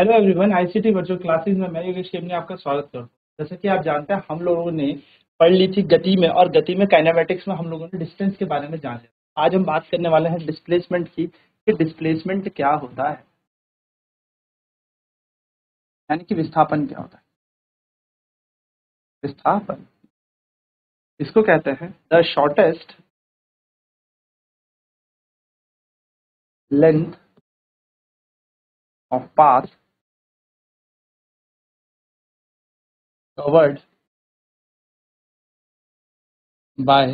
Hello everyone, ICT virtual classes में मैं योगेश केमनी आपका स्वागत करता हूँ। जैसे कि आप जानते हैं, हम लोगों ने पढ़ ली थी गति में, और गति में काइनेमेटिक्स में हम लोगों ने डिस्टेंस के बारे में जान लिया। आज हम बात करने वाले हैं डिस्प्लेसमेंट की, कि डिस्प्लेसमेंट क्या होता है, यानी कि विस्थापन क्या होता है। विस्थापन इसको कहते हैं the shortest length of path covered by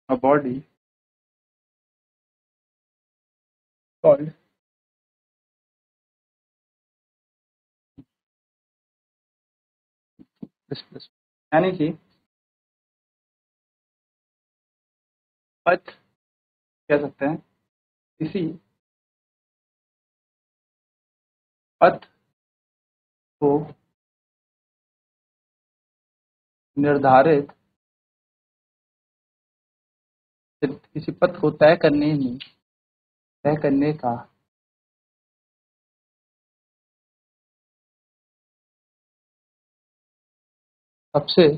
a body called displacement. यानी कि पथ कह सकते हैं किसी पथ को निर्धारित किसी पथ को तय करने का सबसे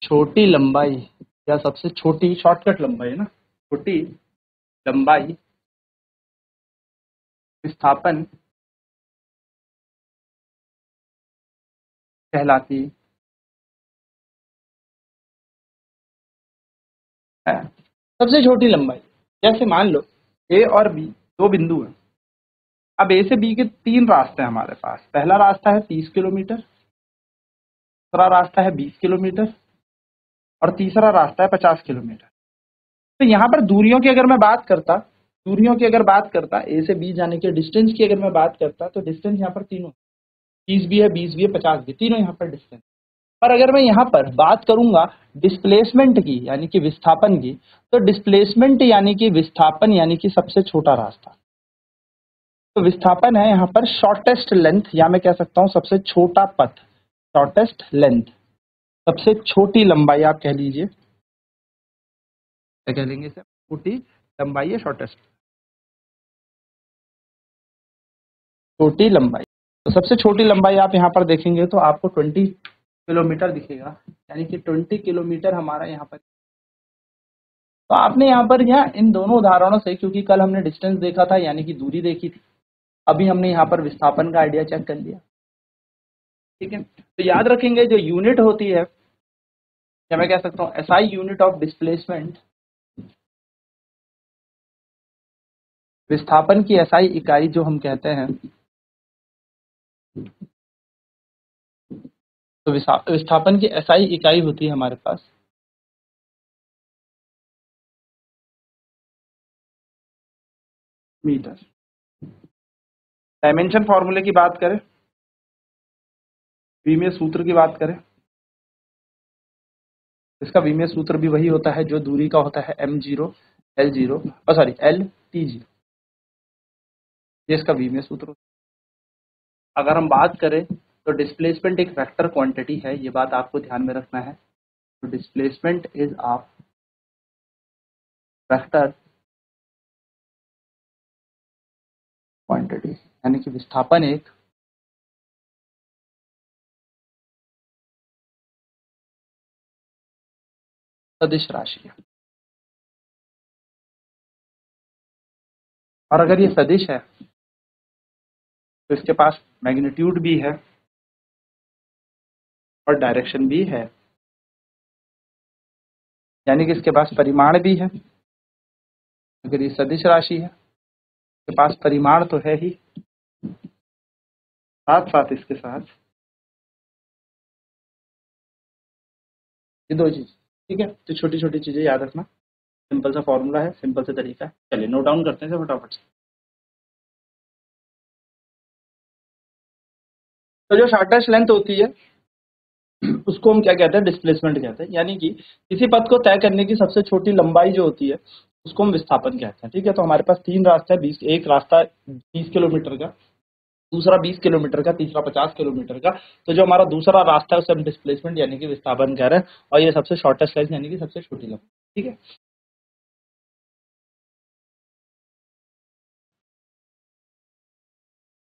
छोटी लंबाई या सबसे छोटी शॉर्टकट लंबाई है ना, छोटी लंबाई विस्थापन कहलाती है। सबसे छोटी लंबाई, जैसे मान लो ए और बी दो बिंदु हैं। अब ए से बी के तीन रास्ते हैं हमारे पास। पहला रास्ता है 30 किलोमीटर, दूसरा रास्ता है 20 किलोमीटर, और तीसरा रास्ता है 50 किलोमीटर। तो यहाँ पर दूरियों की अगर मैं बात करता ए से बी जाने के डिस्टेंस की अगर मैं बात करता, तो डिस्टेंस यहाँ पर तीनों 30 भी है, 20 भी है, 50 भी, तीनों यहाँ पर डिस्टेंस। पर अगर मैं यहाँ पर बात करूंगा डिस्प्लेसमेंट की, यानी कि विस्थापन की, तो डिस्प्लेसमेंट यानी कि विस्थापन यानी कि सबसे छोटा रास्ता। तो विस्थापन है यहाँ पर शॉर्टेस्ट लेंथ, या मैं कह सकता हूँ सबसे छोटा पथ। शॉर्टेस्ट लेंथ, सबसे छोटी लंबाई आप कह लीजिए, क्या कह लेंगे इसे, छोटी लंबाई है शॉर्टेस्ट, छोटी लंबाई। तो सबसे छोटी लंबाई आप यहाँ पर देखेंगे तो आपको 20 किलोमीटर दिखेगा, यानी कि 20 किलोमीटर हमारा यहाँ पर। तो आपने यहाँ पर इन दोनों उदाहरणों से, क्योंकि कल हमने डिस्टेंस देखा था यानी कि दूरी देखी थी, अभी हमने यहाँ पर विस्थापन का आइडिया चेक कर लिया। ठीक है, तो याद रखेंगे जो यूनिट होती है, या मैं कह सकता हूँ एसआई यूनिट ऑफ डिस्प्लेसमेंट, विस्थापन की एसआई इकाई जो हम कहते हैं, तो विस्थापन की एसआई इकाई होती है हमारे पास मीटर। डायमेंशन फॉर्मूले की बात करें, विमीय सूत्र की बात करें, इसका विमीय सूत्र भी वही होता है जो दूरी का होता है m0 l0 lt0, ये इसका विमीय सूत्र होता है। अगर हम बात करें तो डिस्प्लेसमेंट एक वेक्टर क्वांटिटी है, ये बात आपको ध्यान में रखना है। तो displacement is of vector quantity, यानी कि विस्थापन एक सदिश राशि है। और अगर ये सदिश है तो इसके पास मैग्नीट्यूड भी है और डायरेक्शन भी है, यानी कि इसके पास परिमाण भी है। अगर ये सदिश राशि है, इसके पास परिमाण तो है ही, साथ साथ इसके साथ ये दो चीज। ठीक है, तो छोटी छोटी चीजें याद रखना। सिंपल सा फॉर्मूला है, सिंपल सा तरीका है। चलिए नोट डाउन करते हैं फटाफट से। तो जो शॉर्टेस्ट लेंथ होती है उसको हम क्या कहते हैं, डिस्प्लेसमेंट कहते हैं। यानी कि किसी पथ को तय करने की सबसे छोटी लंबाई जो होती है उसको हम विस्थापन कहते हैं। ठीक है, तो हमारे पास तीन रास्ते हैं, एक रास्ता 20 किलोमीटर का, दूसरा 20 किलोमीटर का, तीसरा 50 किलोमीटर का। तो जो हमारा दूसरा रास्ता है उसे हम डिस्प्लेसमेंट यानी कि विस्थापन कह रहे हैं, और ये सबसे शॉर्टेस्ट लेंथ यानी कि सबसे छोटी लंबाई। ठीक है।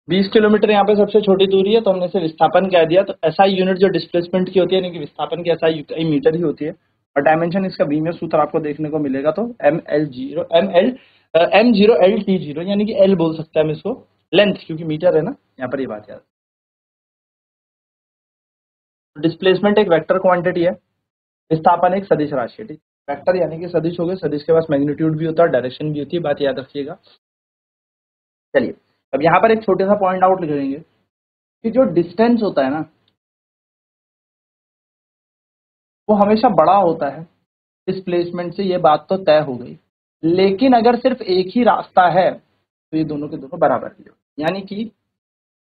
20 किलोमीटर यहाँ पे सबसे छोटी दूरी है, तो हमने इसे विस्थापन कह दिया। तो एसआई यूनिट जो डिस्प्लेसमेंट की होती है, यानी कि विस्थापन की एसआई मीटर ही होती है, और डायमेंशन इसका बीमियर सूत्र आपको देखने को मिलेगा। तो M0LT0 यानी कि L बोल सकते हैं हम इसको, लेंथ, क्योंकि मीटर है ना यहाँ पर, ये बात याद। डिस्प्लेसमेंट एक वेक्टर क्वांटिटी है, विस्थापन एक सदिश राशि है। ठीक, वेक्टर यानी कि सदिश हो गए, सदिश के पास मैग्नीट्यूड भी होता है, डायरेक्शन भी होती है, बात याद रखिएगा। चलिए, अब यहाँ पर एक छोटे सा पॉइंट आउट लिखेंगे कि जो डिस्टेंस होता है ना, वो हमेशा बड़ा होता है डिस्प्लेसमेंट से, ये बात तो तय हो गई। लेकिन अगर सिर्फ एक ही रास्ता है तो ये दोनों के दोनों बराबर ही हो, यानी कि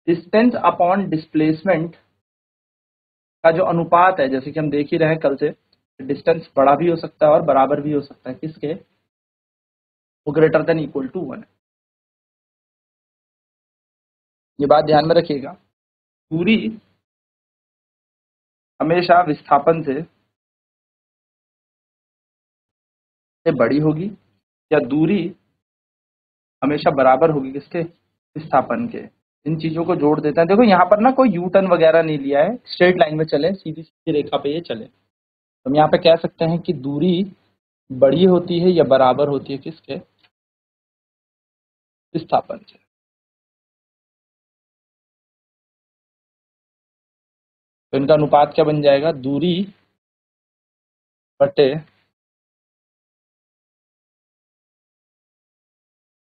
डिस्टेंस अपॉन डिस्प्लेसमेंट का जो अनुपात है, जैसे कि हम देख ही रहे हैं कल से, डिस्टेंस बड़ा भी हो सकता है और बराबर भी हो सकता है, किसके, वो ग्रेटर देन इक्वल टू 1 है। ये बात ध्यान में रखिएगा, दूरी हमेशा विस्थापन से बड़ी होगी, या दूरी हमेशा बराबर होगी किसके, विस्थापन के। इन चीजों को जोड़ देते हैं। देखो यहाँ पर ना कोई यू टर्न वगैरह नहीं लिया है, स्ट्रेट लाइन में चले, सीधी सीधी रेखा पे ये चले। हम यहाँ पे कह सकते हैं कि दूरी बड़ी होती है या बराबर होती है किसके, विस्थापन से। तो इनका अनुपात क्या बन जाएगा, दूरी बटे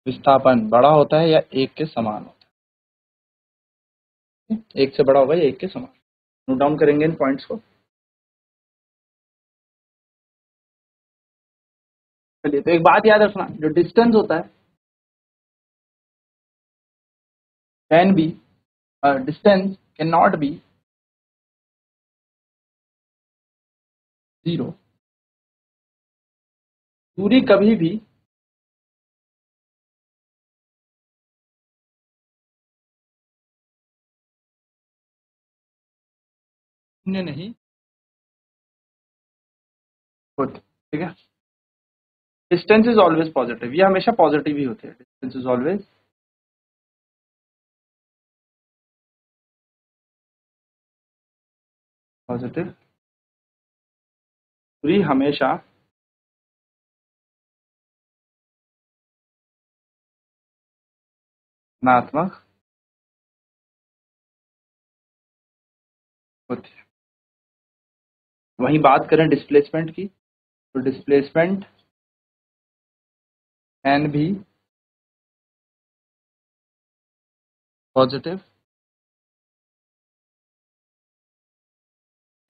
विस्थापन बड़ा होता है या एक के समान होता है, एक से बड़ा होगा या एक के समान। नोट डाउन करेंगे इन पॉइंट्स को। चलिए, तो एक बात याद रखना, जो डिस्टेंस होता है can be, distance can not be zero. दूरी कभी भी शून्य नहीं होती। ठीक है, डिस्टेंस इज ऑलवेज पॉजिटिव, ये हमेशा पॉजिटिव ही होते हैं, डिस्टेंस इज ऑलवेज पॉजिटिव। दूरी हमेशा धनात्मक होती है। वहीं बात करें डिस्प्लेसमेंट की, तो डिस्प्लेसमेंट कैन भी पॉजिटिव,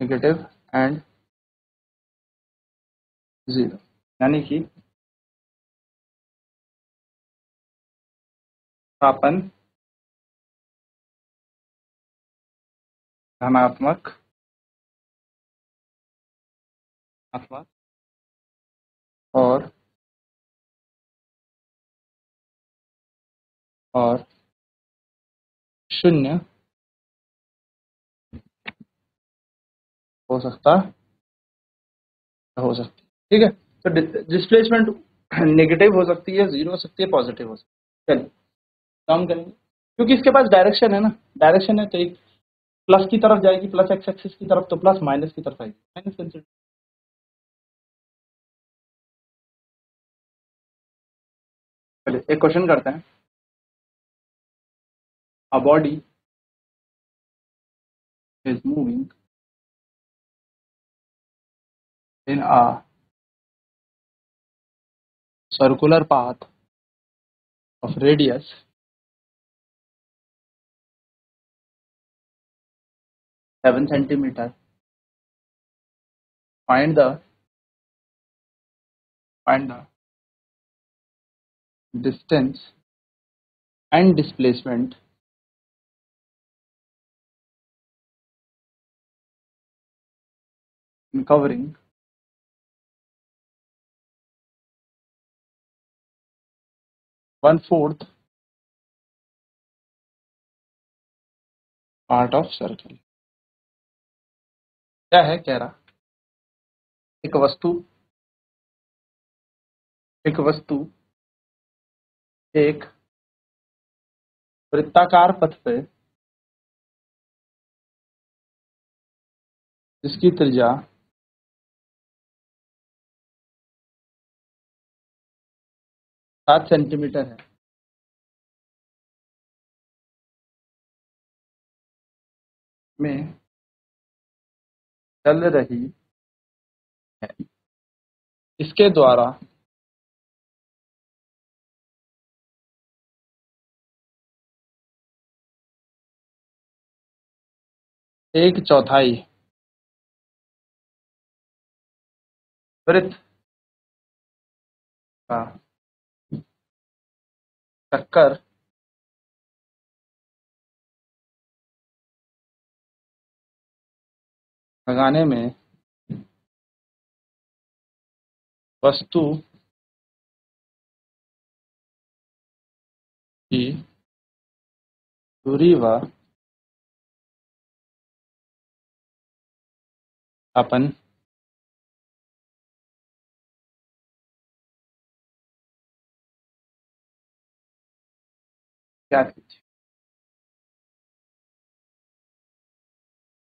नेगेटिव एंड जीरो, यानी कि विस्थापन धनात्मक अथवा और और शून्य हो सकता हो सकती है। ठीक है, तो डिस्प्लेसमेंट नेगेटिव हो सकती है, जीरो हो सकती है, पॉजिटिव हो सकती है। चलिए, काम करेंगे, क्योंकि इसके पास डायरेक्शन है ना, डायरेक्शन है तो एक प्लस की तरफ जाएगी, प्लस एक्स एक्सिस की तरफ, तो प्लस, माइनस की तरफ आएगी माइनस कंसिडर। चलिए, एक क्वेश्चन करते हैं। A body is moving in a circular path of radius 7 centimeter. Find the distance and displacement in covering 1/4 part of circle। क्या है कह रहा, एक वस्तु एक वृत्ताकार पथ पे जिसकी त्रिज्या 7 सेंटीमीटर है में चल रही है, इसके द्वारा एक चौथाई वृत्त का चक्कर लगाने में वस्तु की दूरी व अपन क्या कीजिए।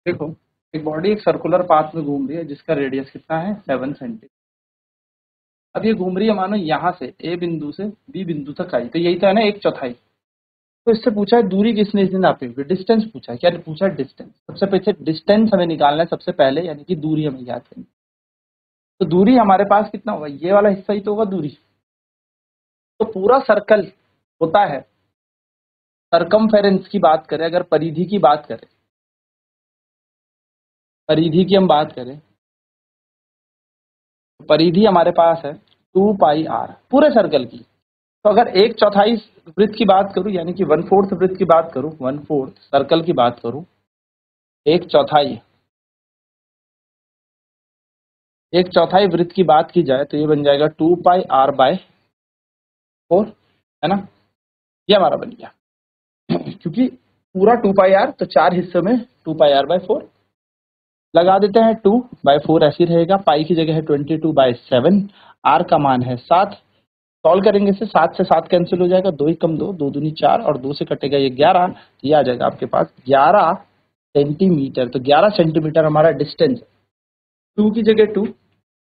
देखो, एक बॉडी एक सर्कुलर पाथ में घूम रही है जिसका रेडियस कितना है 7 सेंटीमीटर। अब ये घूम रही है मानो यहाँ से ए बिंदु से बी बिंदु तक आई, तो यही तो है ना एक चौथाई। तो इससे पूछा है दूरी किसने इसने नापी हुई, डिस्टेंस पूछा है। क्या पूछा है? डिस्टेंस। सबसे पीछे डिस्टेंस हमें निकालना है सबसे पहले, यानी कि दूरी हमें याद करनी। तो दूरी हमारे पास कितना होगा, ये वाला हिस्सा ही तो होगा दूरी। तो पूरा सर्कल होता है, सरकमफेरेंस की बात करें, अगर परिधि की बात करें, परिधि की हम बात करें, तो परिधि हमारे पास है 2 पाई आर पूरे सर्कल की। तो अगर एक चौथाई वृत्त की बात करूं, यानी कि 1/4 वृत्त की बात करूं, 1/4 सर्कल की बात करूं, एक चौथाई वृत्त की बात की जाए तो ये बन जाएगा 2 पाई आर बाय 4, है ना। ये हमारा बन गया क्योंकि पूरा 2 पाई आर, तो 4 हिस्सों में 2 पाई आर बाय 4 लगा देते हैं। 2/4 ऐसी रहेगा, पाई की जगह है 22/7, आर का मान है 7। सॉल्व करेंगे से 7 से 7 कैंसिल हो जाएगा, 2 ही कम 2, 2 दूनी 4 और 2 से कटेगा ये 11, तो ये आ जाएगा आपके पास 11 सेंटीमीटर। तो 11 सेंटीमीटर हमारा डिस्टेंस। 2 की जगह 2,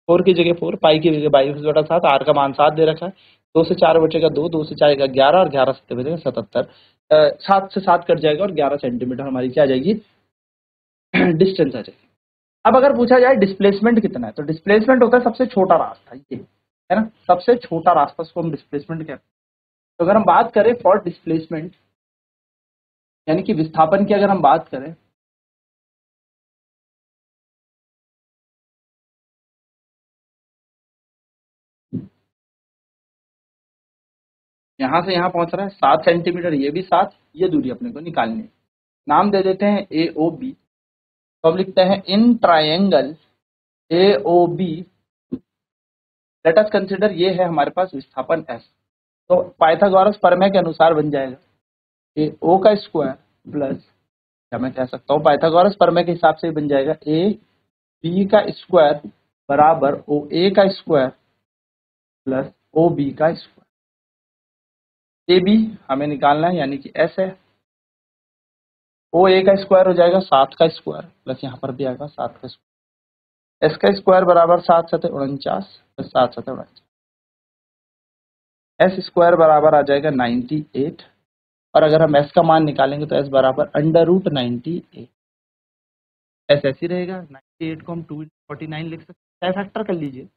4 की जगह 4, पाई की जगह 22/7, आर का मान 7 दे रखा है। 2 से 4 बचेगा 2, 2 से 4 11 और 11 से बचेगा 77। 7 से 7 कट जाएगा और 11 सेंटीमीटर हमारी क्या आ जाएगी, डिस्टेंस आ जाएगी। अब अगर पूछा जाए डिस्प्लेसमेंट कितना है, तो डिस्प्लेसमेंट होता है सबसे छोटा रास्ता, ये है ना, सबसे छोटा रास्ता, उसको हम डिस्प्लेसमेंट कहते हैं। तो अगर हम बात करें फॉर डिस्प्लेसमेंट, यानी कि विस्थापन की अगर हम बात करें, यहां से यहां पहुंच रहा है 7 सेंटीमीटर, ये भी 7, ये दूरी अपने को निकालनी है। नाम दे देते हैं ए ओ बी। तो अब लिखते हैं in triangle A O B let us consider, ये है हमारे पास विस्थापन एस। तो पाइथागोरस प्रमेय के अनुसार बन जाएगा ए ओ का स्क्वायर प्लस, या मैं कह सकता हूँ पाइथागोरस प्रमेय के हिसाब से बन जाएगा ए बी का स्क्वायर बराबर ओ ए का स्क्वायर प्लस ओ बी का स्क्वायर। ए बी हमें निकालना है, यानी कि एस है। ओ ए का स्क्वायर हो जाएगा 7 का स्क्वायर प्लस यहाँ पर भी आएगा 7 का स्क्वायर। एस का स्क्वायर बराबर 7 7 49 प्लस 7 7 49। एस स्क्वायर बराबर आ जाएगा 98, और अगर हम एस का मान निकालेंगे तो एस बराबर √98। एस ऐसी रहेगा, 98 को हम 2 × 49 लिख सकते हैं, फैक्टर कर लीजिए।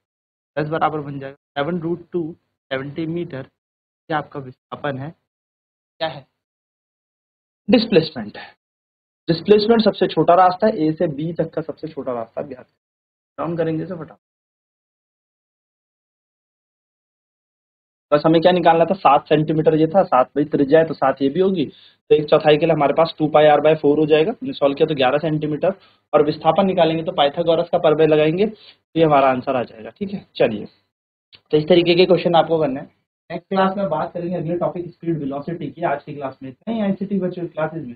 एस बराबर बन जाएगा 7√2 70 मीटर। क्या आपका विस्थापन है, क्या है, डिस्प्लेसमेंट है। डिस्प्लेसमेंट सबसे छोटा रास्ता है, ए से बी तक का सबसे छोटा रास्ता भी डाउन करेंगे से फटाफट। बस हमें क्या निकालना था, 7 सेंटीमीटर ये था, 7 भाई त्रिज्या है तो 7 ये भी होगी, तो एक चौथाई के लिए हमारे पास 2 पाई आर बाय 4 हो जाएगा। हमने सॉल्व किया तो 11 सेंटीमीटर, और विस्थापन निकालेंगे तो पाइथागोरस का प्रमेय लगाएंगे तो ये हमारा आंसर आ जाएगा। ठीक है, चलिए, तो इस तरीके के क्वेश्चन आपको करना है। नेक्स्ट क्लास में बात करेंगे अगले टॉपिक स्पीड वेलोसिटी की। आज की क्लास में इतना ही। आईसीटी वर्चुअल क्लासेज में